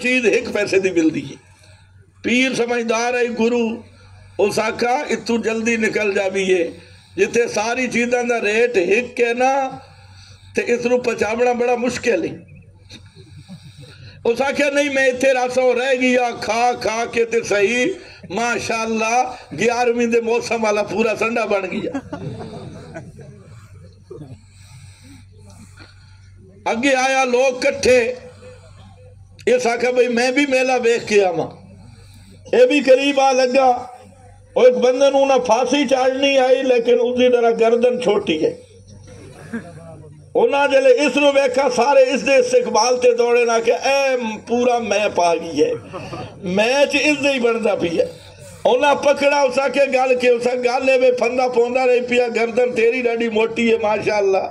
چیز ایک پیسے دی مل دی ہے. پیر سمجھدار ہے گرو اس آکھا اتو جلدی نکل جا بھی ہے جتے ساری چیزاں دا ریٹ ایک کے نا تے اس رو پچاونا بڑا مشکل ہے. اس آکھا نہیں میں اتھے راسوں رہ گیا کھا کھا کے تے صحیح ماشاءاللہ 11ویں دے موسم والا پورا سنڈا بن گیا. اگے آیا لوگ کٹھے اس آکھا بھئی میں بھی میلہ بیخ کے آما اے بھی قریب آ لگا اور ایک بندن انہا پھانسی چاڑنی آئی لیکن اسی طرح گردن چھوٹی ہے. انہا جلے اس رو بیکھا سارے اس دے استقبال تے دوڑے نا کہ اے پورا میپ آگئی ہے میچ اس دے ہی بڑھتا بھی ہے. انہا پکڑا اسا کے گال کے اسا گال لے بے پھندہ پوندہ رہی پیا گردن تیری ڈاڑی موٹی ہے ماشاءاللہ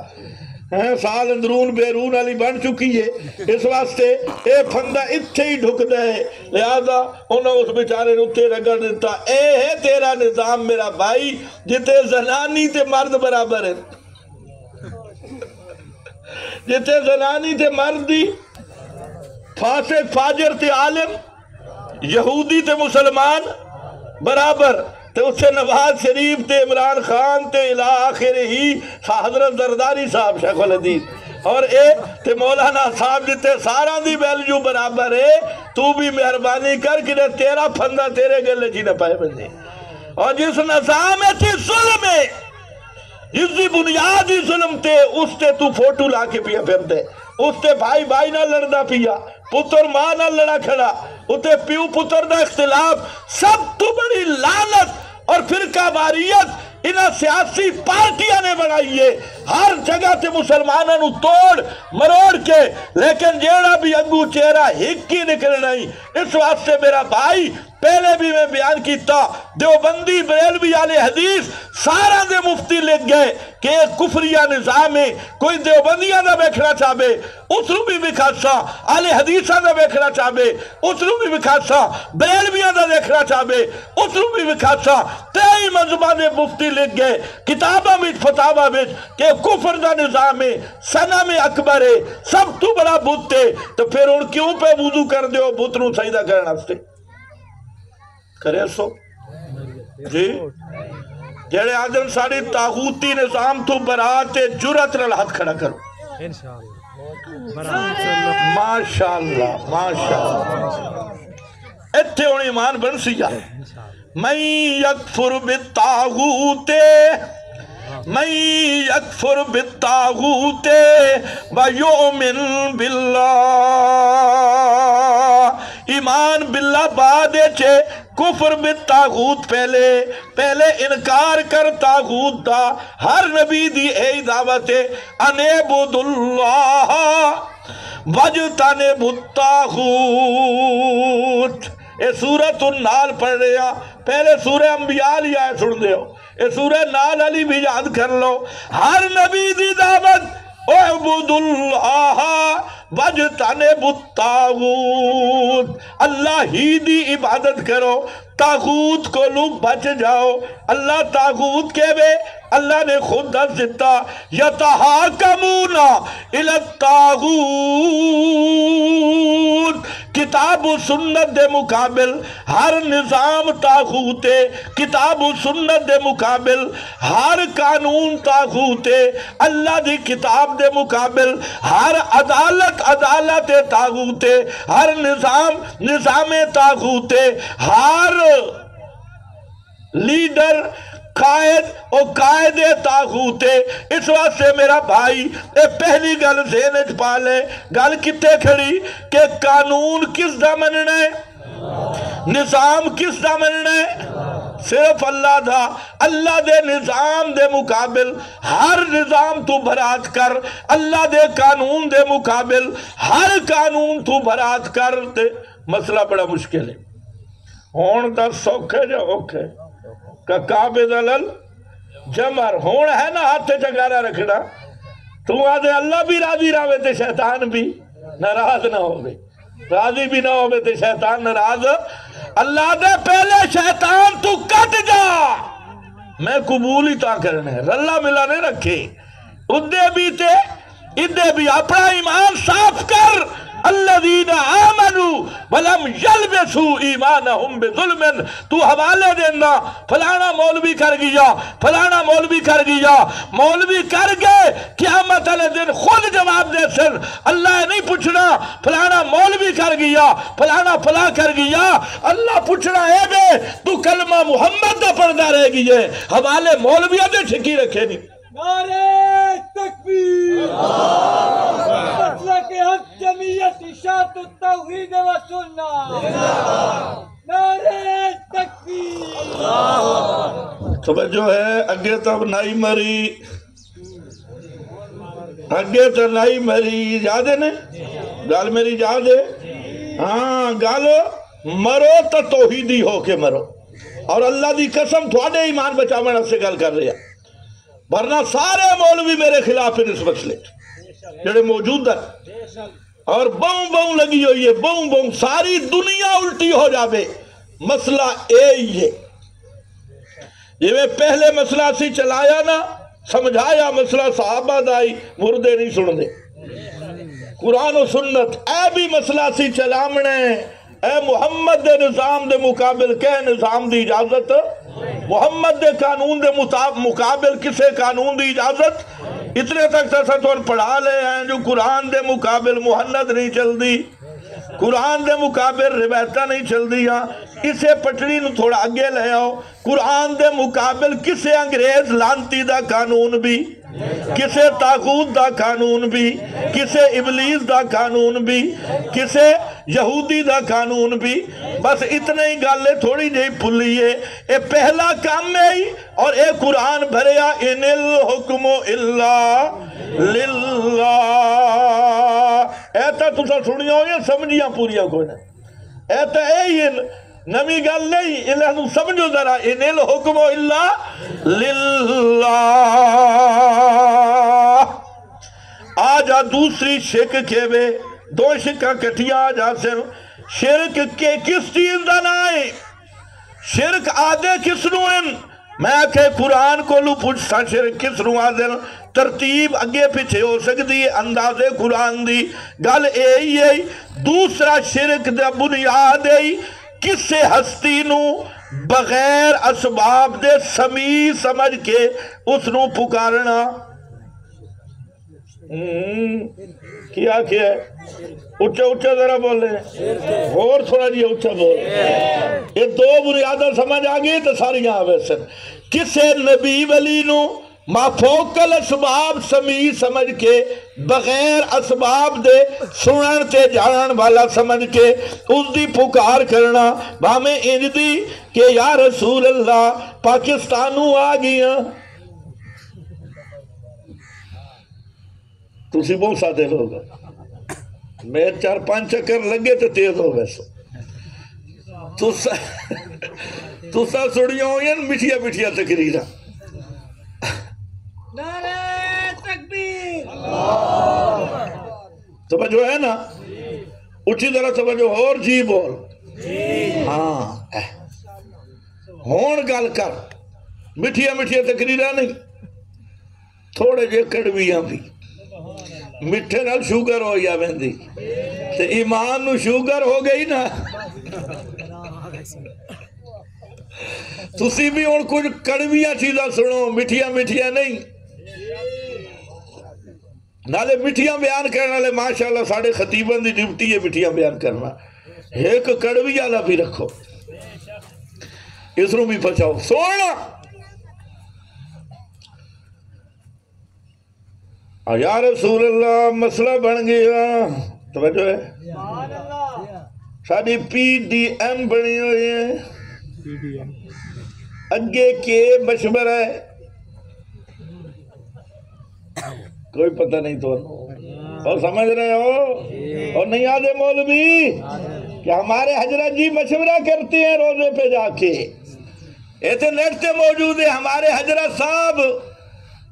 سال اندرون بیرون علی بن چکی ہے اس واسطے اے پھندہ اتھے ہی ڈھک دے لہذا انہوں اس بیچارے نتے رگڑ دیتا اے ہے تیرا نظام میرا بھائی جتے زنانی تے مرد برابر ہے جتے زنانی تے مرد دی فاسق فاجر تے عالم یہودی تے مسلمان برابر تے اس سے نواز شریف تے عمران خان تے الہ آخر ہی حضرت زرداری صاحب شیخ الحدیث اور اے تے مولانا صاحب جتے سارا دی ویلیو برابر ہے تو بھی مہربانی کر کہ تیرا پھندہ تیرے گلے جی نہ پائے بندے. اور جس نظام ہے تے ظلم ہے جس دی بنیادی ظلم تے اس تے تو فوٹو لا کے پیا پھر دے اس تے بھائی بھائی نہ لڑنا پیا پتر ماں نہ لڑا کھڑا اتے پیو پتر دا اختلاف سب تو بڑی لعنت اور فرقہ واریت انہاں سیاسی پارٹیاں نے بنائی ہے ہر جگہ تے مسلمانوں نو توڑ مروڑ کے لیکن جیڑا بھی انگو چہرہ ہکی نکلنا ہی. اس واسطے میرا بھائی پہلے بھی میں بیان کیتا دیوبندی بریلوی اہل حدیث سارا دے مفتی لکھ گئے کہ ایک کفریہ نظام ہے کوئی دیوبندیاں دا بیکھنا چاہے اس رو بھی بکھاسا اہل حدیثاں دا بیکھنا چاہے اس رو بھی بکھاسا بریلویاں دا دیکھنا چاہے اس رو بھی بکھاسا تیئی مذہبہ دے مفتی لکھ گئے کتابہ میں فتاوہ میں کہ کفر دا نظام ہے صنم اکبر ہے سب تو بڑا بت ہے تو پھر ان کیوں پہ وضو کر دیو بت نو سجدہ کرنا ستے کرے سو جی جڑے آدم ساری تاغوتی نظام تو برات جرت رل ہاتھ کھڑا کرو ماشاءاللہ ماشاءاللہ اتھے ان ایمان بن سیا من یکفر بالطاغوت من یکفر بالطاغوت ویؤمن باللہ ایمان باللہ بعدے چھے کفر بالطاغوت پہلے انکار کر طاغوت دا ہر نبی دی اے دعوت انعبد اللہ وجتنب الطاغوت. اے سورۃ النال پڑھ رہے ہیں پہلے سورہ انبیاء لیا ہے سن دے ہو اے سورہ نال علی بھی یاد کر لو ہر نبی دی دعوت اعبد اللہ وجتنب الطاغوت اللہ ہی دی عبادت کرو طاغوت کو لوگ بچ جاؤ. اللہ طاغوت کے بے اللہ نے خود دست دیتا یتحاکمون الی الطاغوت کتاب و سنت دے مقابل ہر نظام طاغوت ہے کتاب و سنت دے مقابل ہر قانون طاغوت ہے اللہ دی کتاب دے مقابل ہر عدالت طاغوت ہے ہر نظام طاغوت ہے ہر لیڈر قائد طاغوت ہے. اس واسطے میرا بھائی اے پہلی گل ذہن پا لے گل کتے کھڑی کہ قانون کس دا مننا ہے نظام کس دا مننا ہے صرف اللہ دا. اللہ دے نظام دے مقابل ہر نظام تو برات کر اللہ دے قانون دے مقابل ہر قانون تو برات کر تے مسئلہ بڑا مشکل ہے. ہون دا سوکھے جو اوکھے کہ کعبے دلل جمر ہون ہے نا ہاتھ چنگارا رکھنا تو آدھے اللہ بھی راضی رہے تے شیطان بھی ناراض نہ ہوئے راضی بھی نہ ہوئے تے شیطان ناراض اللہ دے پہلے شیطان تو کٹ جا میں قبول ہی تا کرنے رلہ ملا نے رکھے ادھے بھی تے ادھے بھی اپنا ایمان صاف کر الذین آمنوا وَلَمْ يَلْبِسُوا إِيمَانَهُمْ بِظُلْمٍ. تو حوالے دینا فلانا مولوی کر گیا، فلانا مولوی کر گیا، مولوی کر گئے، قیامت علیہ دن خود جواب دے سن. اللہ نہیں پوچھنا فلانا مولوی کر گیا، فلانا فلا کر گیا. اللہ پوچھنا ہے بے تو کلمہ محمد دا پردہ رہ گئی ہے، حوالے مولویہ دے ٹھکی رکھے نہیں. نعرہ تکبیر، مسلک حق جمعیت اشاعت التوحید و سنہ، نعرہ تکبیر. توجہ ہے، اگے تب نائی مری، اگے تو نائی مری، یاد ہے نا گال میری یاد ہے؟ ہاں گال مرو تو توحیدی ہو کے مرو، اور اللہ دی قسم تھوڑے ایمان بچاونا سے گل کر رہے ہیں، ورنہ سارے مولوی میرے خلاف ہیں اس مسئلے جڑے موجود ہیں، اور بہوں بہوں لگی ہوئی ہے، بہوں بہوں ساری دنیا الٹی ہو جاوے. مسئلہ اے ہی ہے، یہ میں پہلے مسئلہ سی چلایا نا، سمجھایا مسئلہ صحابہ دائی مردے نہیں سن دے، قرآن و سنت اے بھی مسئلہ سی چلامنے، اے محمد دے نظام دے مقابل کہ نظام دی اجازت، محمد دے قانون دے مقابل کسے قانون دی اجازت. اتنے تک تصور پڑھا لے ہیں جو قرآن دے مقابل محنت نہیں چل دی، قرآن دے مقابل روایتہ نہیں چل دیا. اسے پٹڑی نو تھوڑا آگے لے آؤ، قرآن دے مقابل کسے انگریز لانتی دا قانون بھی، کسے طاغوت دا قانون بھی، کسے ابلیس دا قانون بھی، کسے یہودی دا قانون بھی. بس اتنے ہی گالے تھوڑی جہی پھلیے، اے پہلا کام میں ہی، اور اے قرآن بھریا ان الحکم الا للہ. ایتا تُسا سنیا ہو یا سمجھیاں پوریا کوئی نہیں، ایتا اے ہی نمی گل نہیں، اللہ تو سمجھو ذرا ان الحکم الا للہ. آجا دوسری شرک کے بے دو شرکہ کٹھیا آجا سے شرک کے کس چیز دا نائے، شرک آدھے کس نو ان، میں کہ قرآن کو لو پوچھتا شرک کس نو آدھے ترتیب اگے پیچھے ہو سکتی ہے، انداز قرآن دی گل اے ہی. دوسرا شرک دا بنیاد ہے کسے ہستی نو بغیر اسباب دے سمیع سمجھ کے اس نو پکارنا. کیا ہے اچھا اچھا ذرا بول رہے ہیں اور تھوڑا جی اچھا بول. یہ دو بنیادہ سمجھ آگئی تو ساری یہاں ویسن. کسے نبی ولی نو مافوق الاسباب سمیع سمجھ کے بغیر اسباب دے سنن تے جانن والا سمجھ کے اس دی پکار کرنا بھامیں انج دی کہ یا رسول اللہ پاکستانوں آ گیا. تُسی بہت ساتھے لوگ میں 4-5 چکر لگے تو تیز ہو ویسے تُسا سڑیاں ہوئی ہیں مٹھیا مٹھیا تقریرہ. نعرہ تکبیر، توجہ ہے نا، اچھی طرح توجہ اور جی بول. ہاں ہون گل کر، مٹھیا مٹھیا تقریرہ نہیں، تھوڑے جے کڑویاں بھی. مٹھے نال شوگر ہو یا بندی تے ایمان نو شوگر ہو گئی نا. تُسی بھی اور کچھ کڑویاں چیزاں سنو، مٹھیاں مٹھیاں نہیں. نالے مٹھیاں بیان کرنا لے ماشاءاللہ ساڑھے خطیبان دی ڈیوٹی ہے مٹھیاں بیان کرنا. ایک کڑوی آلہ بھی رکھو، اس رو بھی پچھاؤ سونا. یا رسول اللہ مسئلہ بن گیا. توجہ ہے ساڑھی پی ڈی ایم بنی ہوئی ہے، اگے کے مشورہ ہے کوئی پتہ نہیں تو اور سمجھ رہے ہو. اور نہیں آدھے مولوی کہ ہمارے حضرت جی مشورہ کرتے ہیں روزے پہ جا کے، ایتے نیٹ تے موجود ہے ہمارے حضرت صاحب.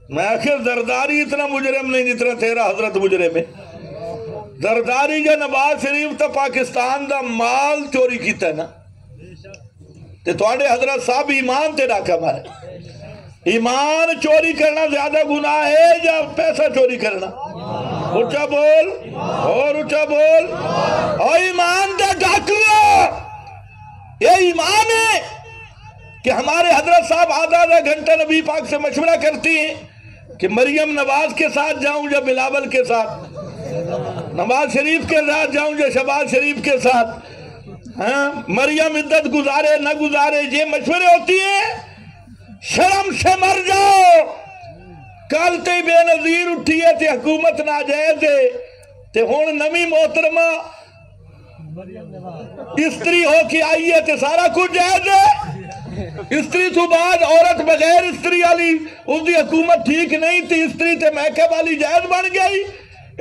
میں آخر زرداری اتنا مجرم نہیں جتنا تیرا حضرت مجرم ہے. زرداری یا نواز شریف تا پاکستان دا مال چوری کیتا ہے نا، تے توڑے حضرت صاحب ایمان تے ڈاکہ مارے. ایمان چوری کرنا زیادہ گناہ ہے یا پیسہ چوری کرنا؟ اچھا بول اور اچھا بول. اور ایمان دا ڈاکو کہ ہمارے حضرت صاحب آدھا گھنٹہ نبی پاک سے مشورہ کرتی ہیں کہ مریم نواز کے ساتھ جاؤں یا بلاول کے ساتھ، نواز شریف کے ساتھ جاؤں یا شہباز شریف کے ساتھ، مریم عدت گزارے نہ گزارے، یہ مشورے ہوتی ہیں۔ شرم سے مر جاؤ۔ کل تے بے نظیر اٹھی ہے تے حکومت ناجائز ہے، تے ہون نمی محترمہ استری ہو کے آئی ہے تے سارا کچھ جائز ہے۔ استری تو بعد عورت بغیر استری والی اس دی حکومت ٹھیک نہیں تھی، استری تے میک اپ والی جائز بن گئی۔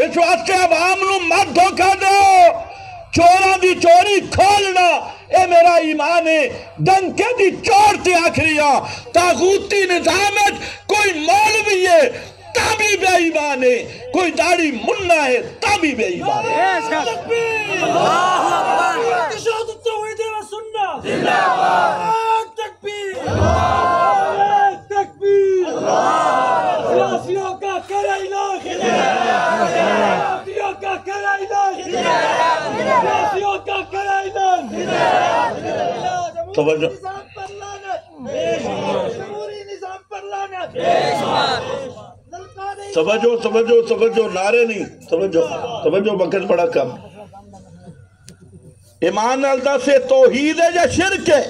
اس واسطے عوام نو مت دھوکا دو، چوراں دی چوری کھولنا اے میرا ایمان ہے، ڈنکے دی چور تے آخریاں طاغوتی نظام ہے، کوئی مولوی ہے تابی بے ایمان ہے، کوئی داڑھی منہ ہے تابی بے ایمان ہے۔ تکبیر اشاعت التوحید و سنت زندہ باد، تکبیر نعرہ تکبیر، سیاسیوں کا کرے علاج، سیاسیوں کا کرے علاج، سیاسیوں کا کرے علاج، توجہ نظام پر لعنت، جمہوری نظام پر لعنت، توجہ نعرے نہیں، توجہ وقت بڑا کم۔ ایمان اللہ سے توحید ہے یا شرک ہے؟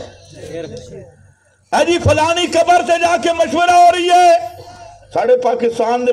جی فلانی قبر سے جا کے مشورہ ہو رہی ہے، ساڑھے پاکستان